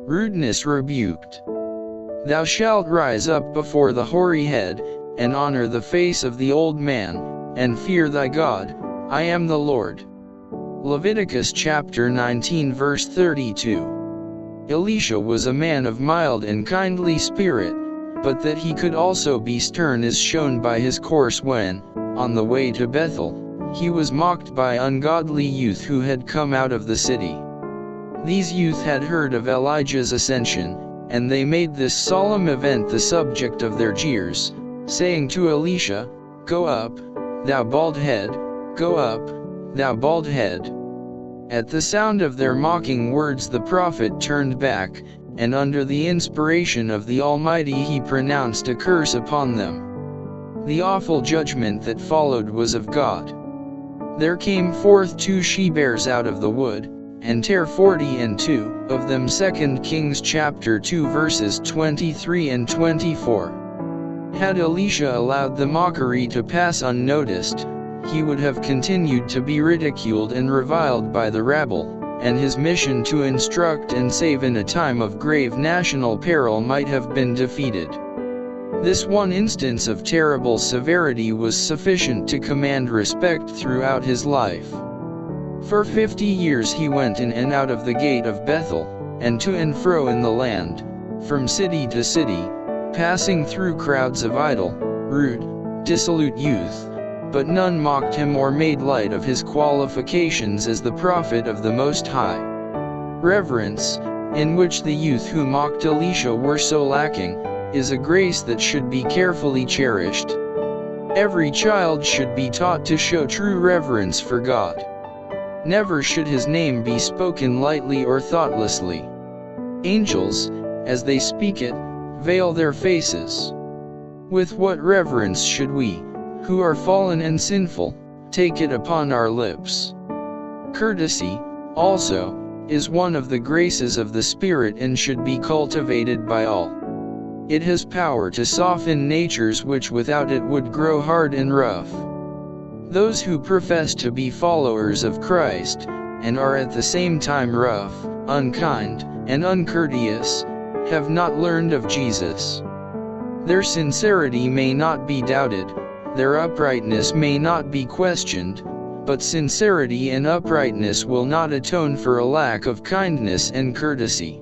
Rudeness Rebuked. Thou shalt rise up before the hoary head, and honor the face of the old man, and fear thy God. I am the Lord. Leviticus chapter 19 verse 32. Elisha was a man of mild and kindly spirit, but that he could also be stern is shown by his course when, on the way to Bethel, he was mocked by ungodly youth who had come out of the city. These youth had heard of Elijah's ascension, and they made this solemn event the subject of their jeers, saying to Elisha, "Go up, thou bald head, go up, thou bald head." At the sound of their mocking words the prophet turned back, and under the inspiration of the Almighty he pronounced a curse upon them. The awful judgment that followed was of God. There came forth 2 she-bears out of the wood, and tare 42 of them. 2 Kings chapter 2 verses 23 and 24. Had Elisha allowed the mockery to pass unnoticed, he would have continued to be ridiculed and reviled by the rabble, and his mission to instruct and save in a time of grave national peril might have been defeated. This one instance of terrible severity was sufficient to command respect throughout his life. For 50 years he went in and out of the gate of Bethel, and to and fro in the land, from city to city, passing through crowds of idle, rude, dissolute youth, but none mocked him or made light of his qualifications as the prophet of the Most High. Reverence, in which the youth who mocked Elisha were so lacking, is a grace that should be carefully cherished. Every child should be taught to show true reverence for God. Never should his name be spoken lightly or thoughtlessly. Angels, as they speak it, veil their faces. With what reverence should we, who are fallen and sinful, take it upon our lips? Courtesy, also, is one of the graces of the Spirit and should be cultivated by all. It has power to soften natures which without it would grow hard and rough. Those who profess to be followers of Christ, and are at the same time rough, unkind, and uncourteous, have not learned of Jesus. Their sincerity may not be doubted, their uprightness may not be questioned, but sincerity and uprightness will not atone for a lack of kindness and courtesy.